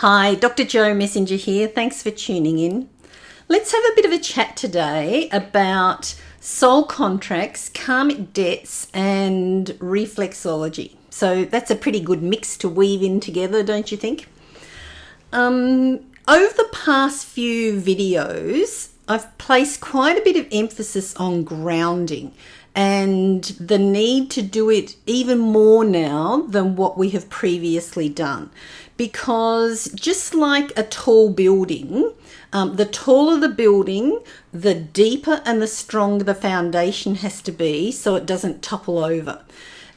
Hi, Dr. Jo Messenger here. Thanks for tuning in. Let's have a bit of a chat today about soul contracts, karmic debts, and reflexology. So that's a pretty good mix to weave in together, don't you think? Over the past few videos, I've placed quite a bit of emphasis on grounding and the need to do it even more now than what we have previously done. Because just like a tall building, the taller the building, the deeper and the stronger the foundation has to be so it doesn't topple over.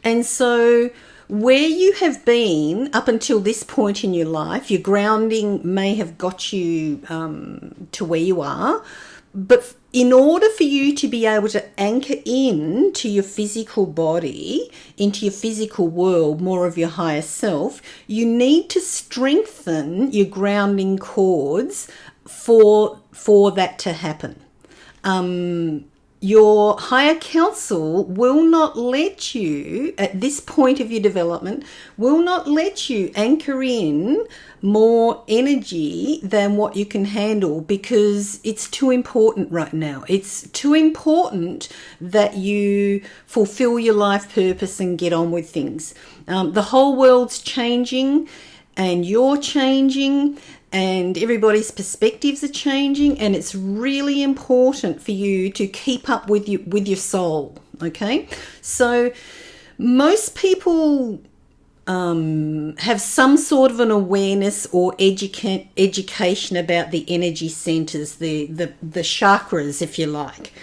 And so where you have been up until this point in your life, your grounding may have got you to where you are, but in order for you to be able to anchor in to your physical body, into your physical world, more of your higher self, you need to strengthen your grounding cords for that to happen. Your higher counsel will not let you, at this point of your development, will not let you anchor in more energy than what you can handle because it's too important right now. It's too important that you fulfill your life purpose and get on with things. The whole world's changing and you're changing and everybody's perspectives are changing, and it's really important for you to keep up with your soul, okay? So most people have some sort of an awareness or education about the energy centers, the chakras, if you like,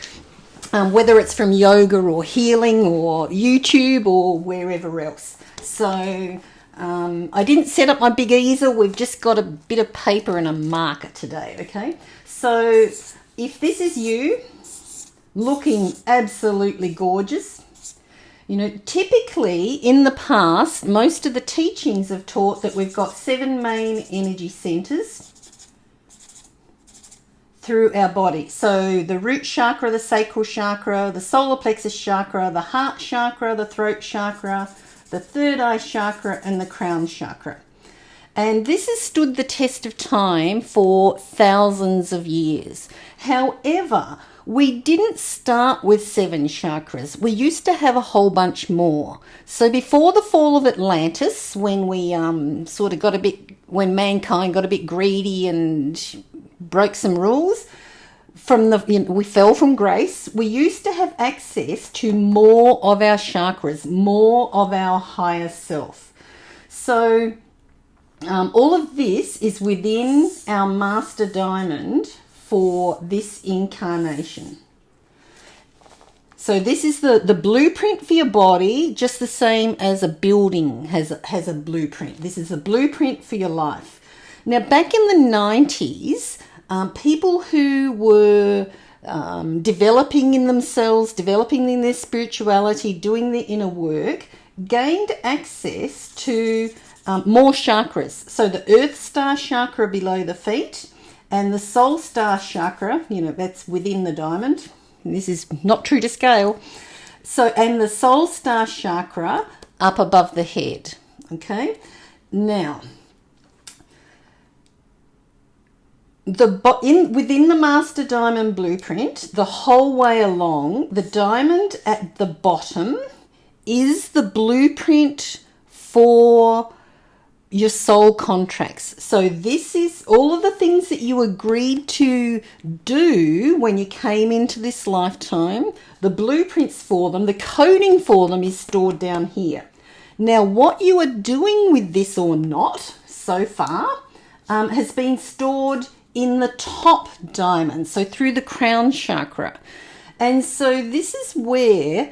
whether it's from yoga or healing or YouTube or wherever else. So I didn't set up my big easel. We've just got a bit of paper and a marker today, okay? So if this is you looking absolutely gorgeous, you know, typically in the past, most of the teachings have taught that we've got 7 main energy centers through our body. So the root chakra, the sacral chakra, the solar plexus chakra, the heart chakra, the throat chakra, the third eye chakra, and the crown chakra. And this has stood the test of time for thousands of years. However, we didn't start with 7 chakras. We used to have a whole bunch more. So before the fall of Atlantis, when we when mankind got a bit greedy and broke some rules, we fell from grace, we used to have access to more of our chakras, more of our higher self. So all of this is within our master diamond for this incarnation. So this is the blueprint for your body, just the same as a building has a blueprint. This is a blueprint for your life. Now, back in the 90s, people who were developing in themselves, developing in their spirituality, doing their inner work, gained access to more chakras. So the Earth Star chakra below the feet and the Soul Star chakra, you know, that's within the diamond. This is not true to scale. So, and the Soul Star chakra up above the head. Okay, now within the Master Diamond Blueprint, the whole way along, the diamond at the bottom is the blueprint for your soul contracts. So this is all of the things that you agreed to do when you came into this lifetime. The blueprints for them, the coding for them is stored down here. Now, what you are doing with this or not so far has been stored in the top diamond, so through the crown chakra. And so this is where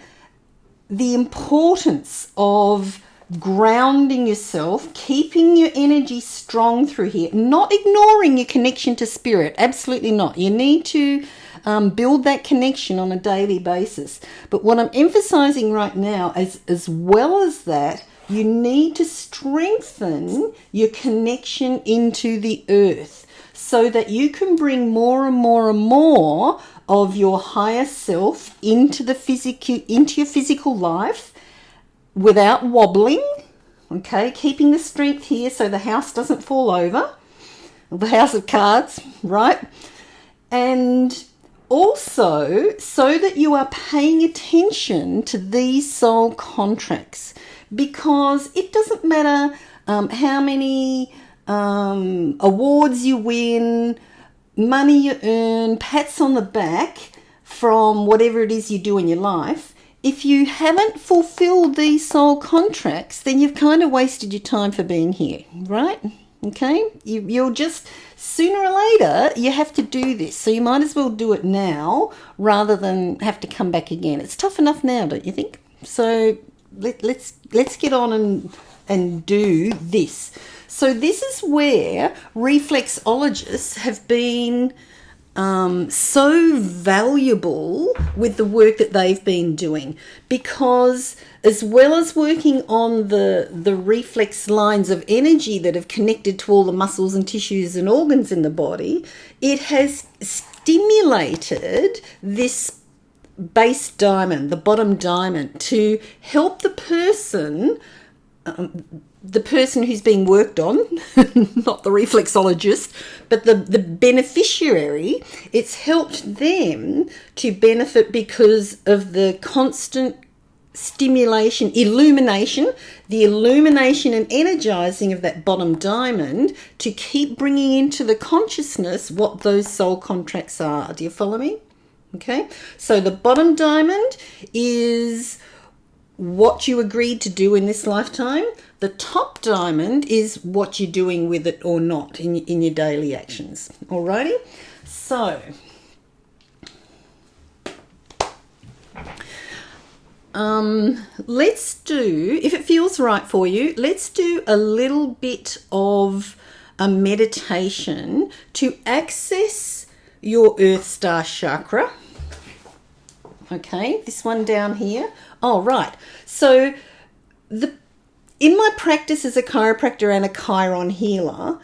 the importance of grounding yourself, keeping your energy strong through here, not ignoring your connection to spirit, absolutely not. You need to build that connection on a daily basis. But what I'm emphasizing right now, as well as that, you need to strengthen your connection into the earth so that you can bring more and more and more of your higher self into your physical life without wobbling, Okay, keeping the strength here so the house doesn't fall over. The house of cards, right? And also so that you are paying attention to these soul contracts, because it doesn't matter how many awards you win, money you earn, pats on the back from whatever it is you do in your life. If you haven't fulfilled these soul contracts, then you've kind of wasted your time for being here, right? Okay, you'll just, sooner or later, you have to do this. So you might as well do it now rather than have to come back again. It's tough enough now, don't you think? So let's get on and do this. So this is where reflexologists have been so valuable with the work that they've been doing, because as well as working on the reflex lines of energy that have connected to all the muscles and tissues and organs in the body, it has stimulated this base diamond, the bottom diamond, to help the person who's being worked on, not the reflexologist, but the beneficiary. It's helped them to benefit because of the constant stimulation, the illumination and energizing of that bottom diamond to keep bringing into the consciousness what those soul contracts are. Do you follow me? Okay, so the bottom diamond is what you agreed to do in this lifetime. The top diamond is what you're doing with it or not in your daily actions. Alrighty, so let's do, if it feels right for you, let's do a little bit of a meditation to access your Earth Star chakra. Okay, this one down here. Oh, right. So in my practice as a chiropractor and a chiron healer,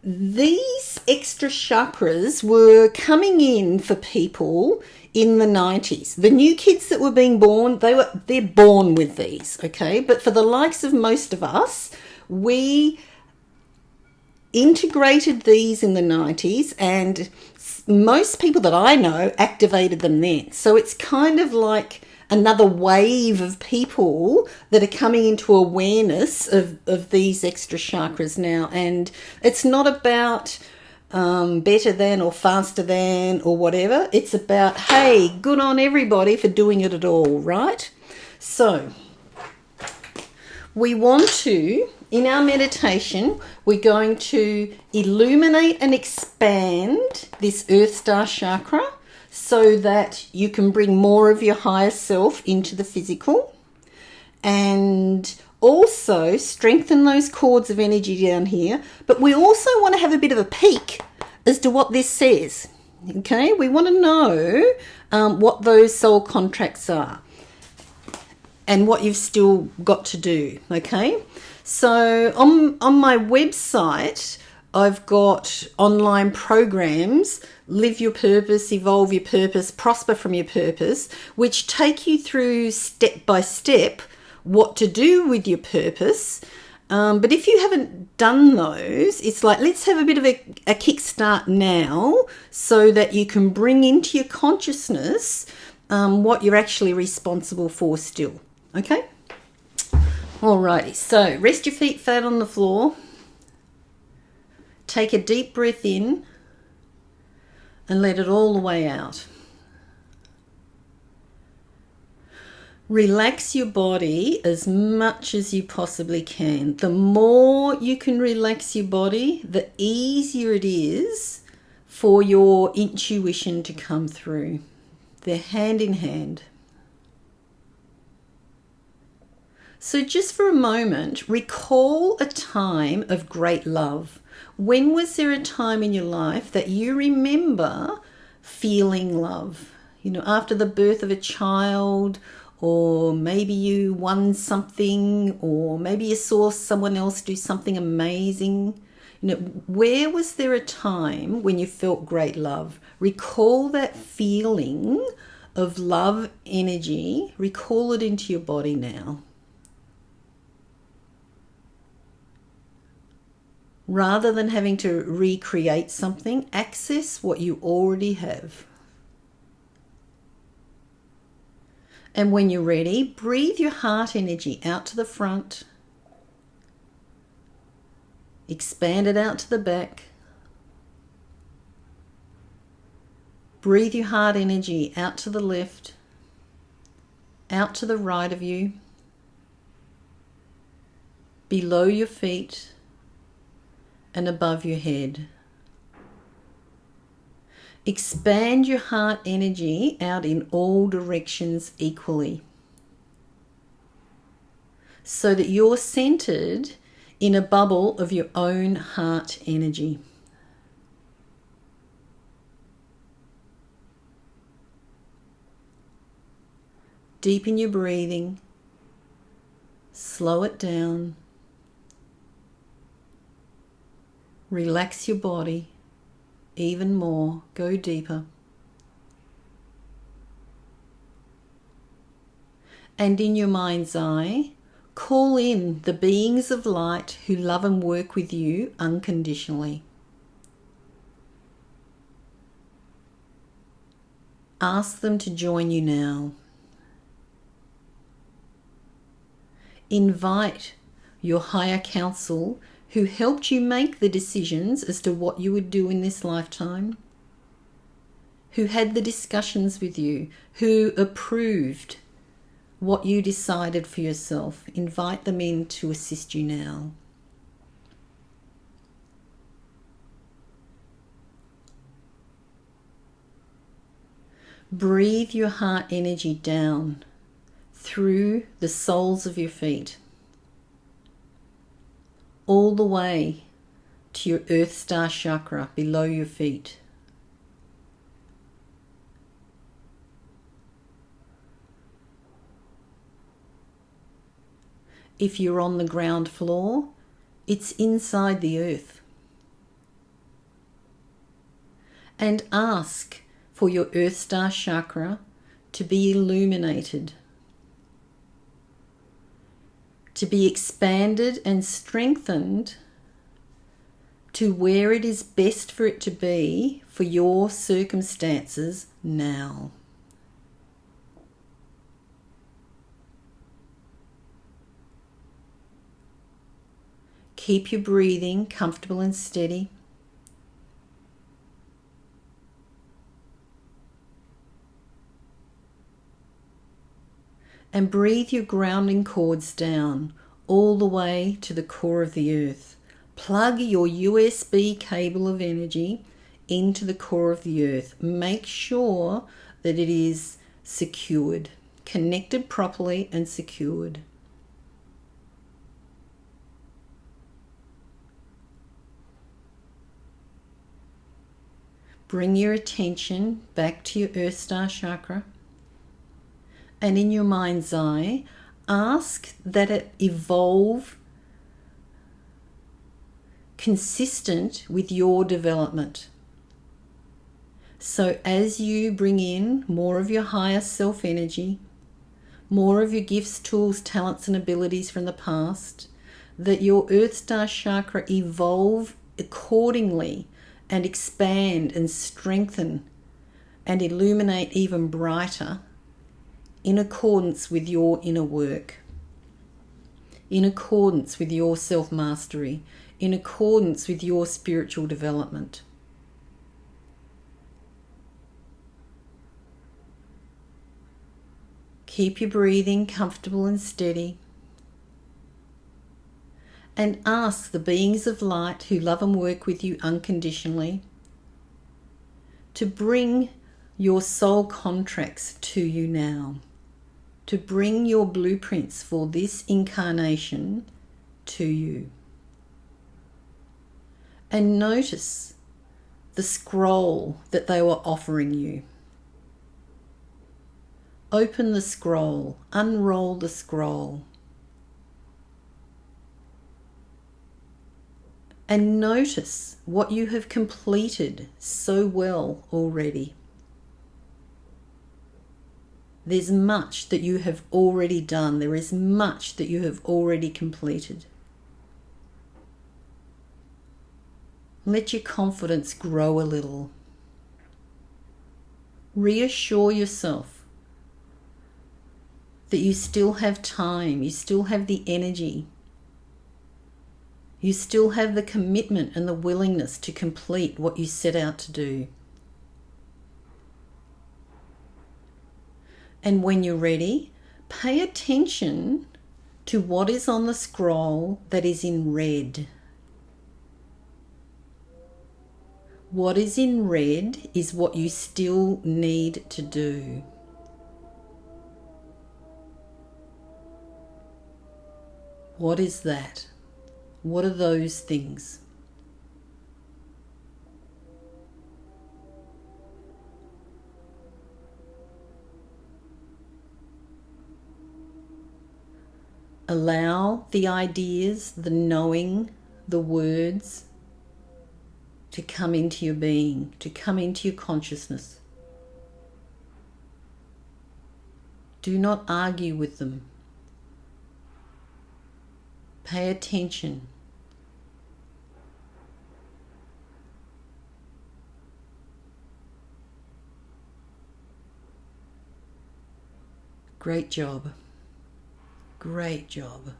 these extra chakras were coming in for people in the 90s. The new kids that were being born, they're born with these, okay? But for the likes of most of us, we integrated these in the 90s, and most people that I know activated them then. So it's kind of like another wave of people that are coming into awareness of these extra chakras now. And it's not about better than or faster than or whatever. It's about, hey, good on everybody for doing it at all, right? So we want to, in our meditation, we're going to illuminate and expand this Earth Star chakra so that you can bring more of your higher self into the physical, and also strengthen those cords of energy down here. But we also want to have a bit of a peek as to what this says. Okay, we want to know what those soul contracts are and what you've still got to do. Okay, so on my website, I've got online programs, Live Your Purpose, Evolve Your Purpose, Prosper from Your Purpose, which take you through step by step what to do with your purpose. But if you haven't done those, it's like, let's have a bit of a kickstart now so that you can bring into your consciousness what you're actually responsible for still. Okay? Alrighty, so rest your feet flat on the floor. Take a deep breath in and let it all the way out. Relax your body as much as you possibly can. The more you can relax your body, the easier it is for your intuition to come through. They're hand in hand. So just for a moment, recall a time of great love. When was there a time in your life that you remember feeling love? You know, after the birth of a child, or maybe you won something, or maybe you saw someone else do something amazing. You know, where was there a time when you felt great love? Recall that feeling of love energy. Recall it into your body now. Rather than having to recreate something, access what you already have. And when you're ready, breathe your heart energy out to the front. Expand it out to the back. Breathe your heart energy out to the left, out to the right of you, below your feet, and above your head. Expand your heart energy out in all directions equally, so that you're centered in a bubble of your own heart energy. Deepen your breathing, slow it down, relax your body even more, go deeper. And in your mind's eye, call in the beings of light who love and work with you unconditionally. Ask them to join you now. Invite your higher counsel who helped you make the decisions as to what you would do in this lifetime, who had the discussions with you, who approved what you decided for yourself. Invite them in to assist you now. Breathe your heart energy down through the soles of your feet, all the way to your Earth Star chakra below your feet. If you're on the ground floor, it's inside the earth. And ask for your Earth Star chakra to be illuminated, to be expanded and strengthened to where it is best for it to be for your circumstances now. Keep your breathing comfortable and steady. And breathe your grounding cords down all the way to the core of the earth. Plug your USB cable of energy into the core of the earth. Make sure that it is secured, connected properly and secured. Bring your attention back to your Earth Star chakra. And in your mind's eye, ask that it evolve consistent with your development. So as you bring in more of your higher self energy, more of your gifts, tools, talents and abilities from the past, that your Earth Star chakra evolve accordingly and expand and strengthen and illuminate even brighter in accordance with your inner work, in accordance with your self-mastery, in accordance with your spiritual development. Keep your breathing comfortable and steady. And ask the beings of light who love and work with you unconditionally to bring your soul contracts to you now, to bring your blueprints for this incarnation to you. And notice the scroll that they were offering you. Open the scroll, unroll the scroll. And notice what you have completed so well already. There's much that you have already done. There is much that you have already completed. Let your confidence grow a little. Reassure yourself that you still have time, you still have the energy, you still have the commitment and the willingness to complete what you set out to do. And when you're ready, pay attention to what is on the scroll that is in red. What is in red is what you still need to do. What is that? What are those things? Allow the ideas, the knowing, the words to come into your being, to come into your consciousness. Do not argue with them. Pay attention. Great job. Great job.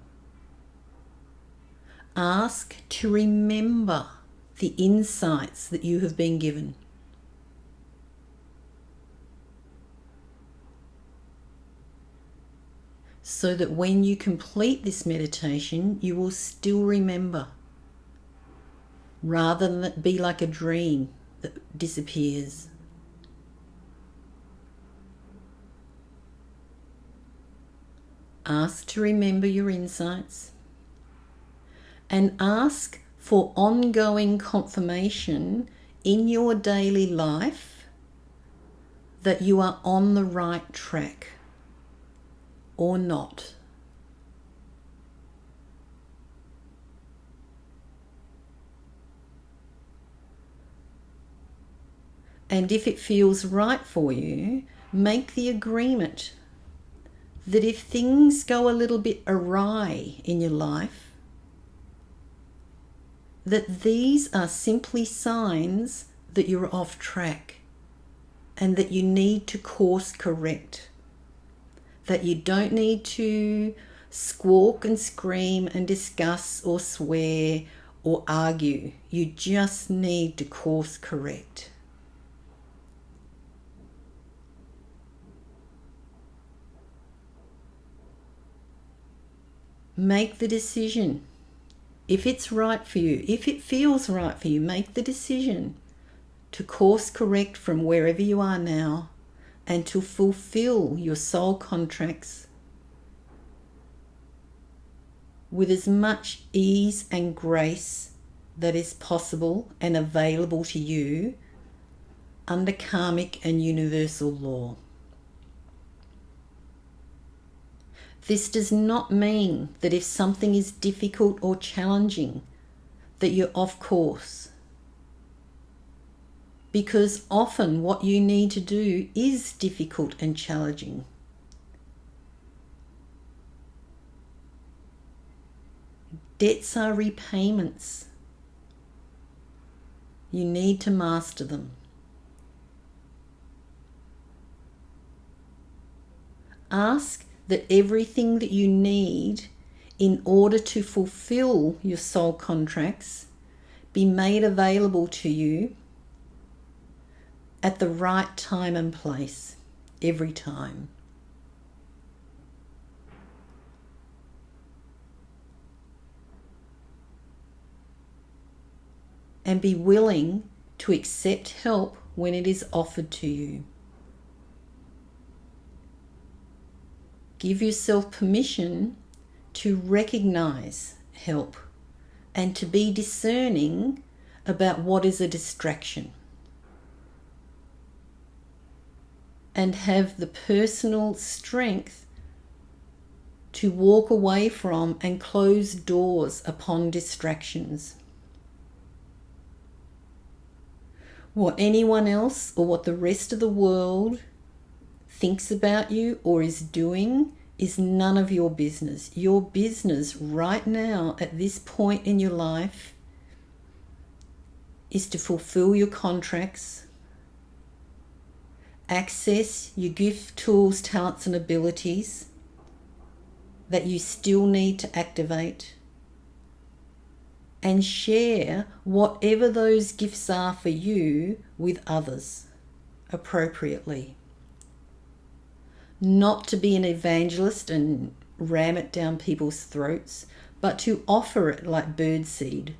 Ask to remember the insights that you have been given. So that when you complete this meditation, you will still remember, rather than it be like a dream that disappears. Ask to remember your insights and ask for ongoing confirmation in your daily life that you are on the right track or not. And if it feels right for you, make the agreement that if things go a little bit awry in your life, that these are simply signs that you're off track and that you need to course correct. That you don't need to squawk and scream and discuss or swear or argue. You just need to course correct. Make the decision. If it's right for you, if it feels right for you, make the decision to course correct from wherever you are now and to fulfill your soul contracts with as much ease and grace that is possible and available to you under karmic and universal law. This does not mean that if something is difficult or challenging, that you're off course. Because often what you need to do is difficult and challenging. Debts are repayments. You need to master them. Ask that everything that you need in order to fulfill your soul contracts be made available to you at the right time and place, every time. And be willing to accept help when it is offered to you. Give yourself permission to recognize help and to be discerning about what is a distraction. And have the personal strength to walk away from and close doors upon distractions. What anyone else or what the rest of the world thinks about you or is doing is none of your business. Your business right now at this point in your life is to fulfill your contracts, access your gift, tools, talents and abilities that you still need to activate, and share whatever those gifts are for you with others appropriately. Not to be an evangelist and ram it down people's throats, but to offer it like birdseed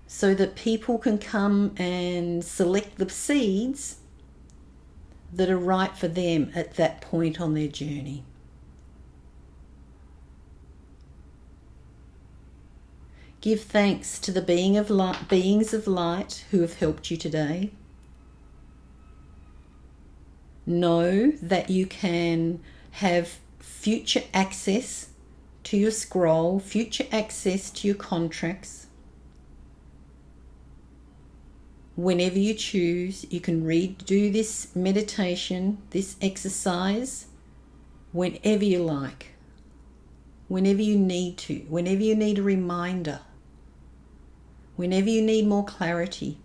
so that people can come and select the seeds that are right for them at that point on their journey. Give thanks to the beings of light who have helped you today. Know that you can have future access to your scroll, future access to your contracts. Whenever you choose, you can redo this meditation, this exercise, whenever you like, whenever you need to, whenever you need a reminder, whenever you need more clarity.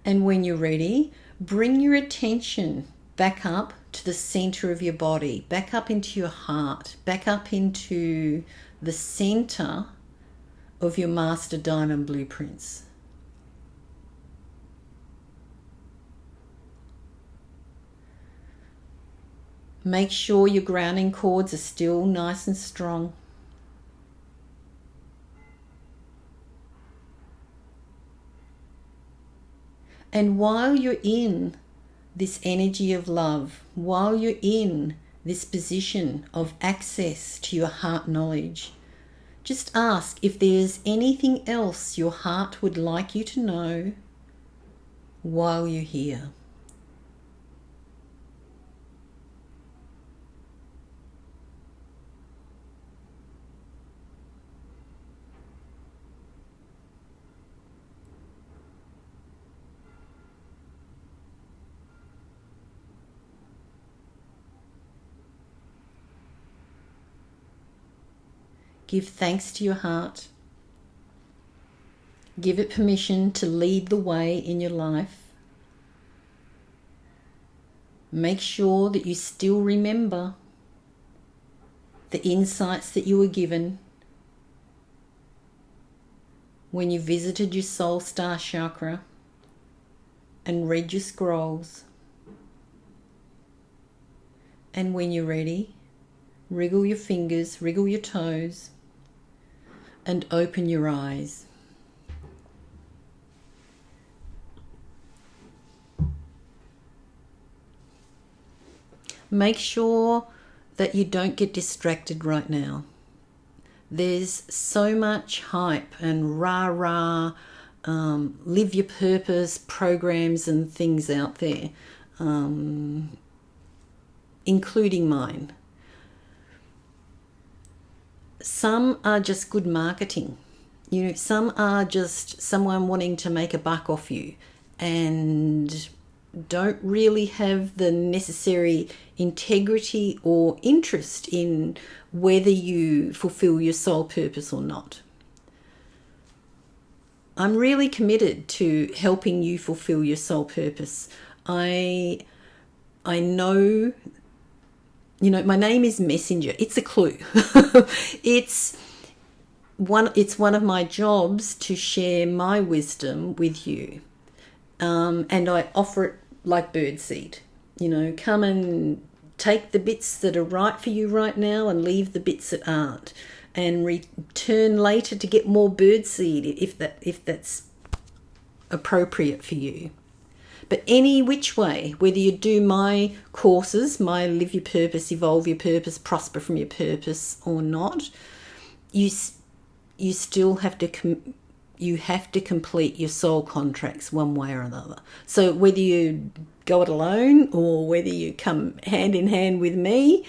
And when you're ready, bring your attention back up to the center of your body, back up into your heart, back up into the center of your Master Diamond Blueprints. Make sure your grounding cords are still nice and strong. And while you're in this energy of love, while you're in this position of access to your heart knowledge, just ask if there's anything else your heart would like you to know while you're here. Give thanks to your heart. Give it permission to lead the way in your life. Make sure that you still remember the insights that you were given when you visited your soul star chakra and read your scrolls. And when you're ready, wriggle your fingers, wriggle your toes, and open your eyes. Make sure that you don't get distracted right now. There's so much hype and rah-rah, live your purpose programs and things out there, including mine. Some are just good marketing. Some are just someone wanting to make a buck off you and don't really have the necessary integrity or interest in whether you fulfill your soul purpose or not. I'm really committed to helping you fulfill your soul purpose. I know, my name is Messenger. It's a clue. It's one of my jobs to share my wisdom with you. And I offer it like birdseed. Come and take the bits that are right for you right now and leave the bits that aren't. And return later to get more birdseed if that's appropriate for you. But any which way, whether you do my courses, my Live Your Purpose, Evolve Your Purpose, Prosper from Your Purpose or not, you still have to complete your soul contracts one way or another. So whether you go it alone or whether you come hand in hand with me,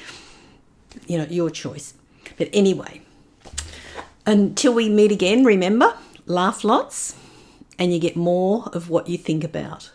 your choice. But anyway, until we meet again, remember, laugh lots and you get more of what you think about.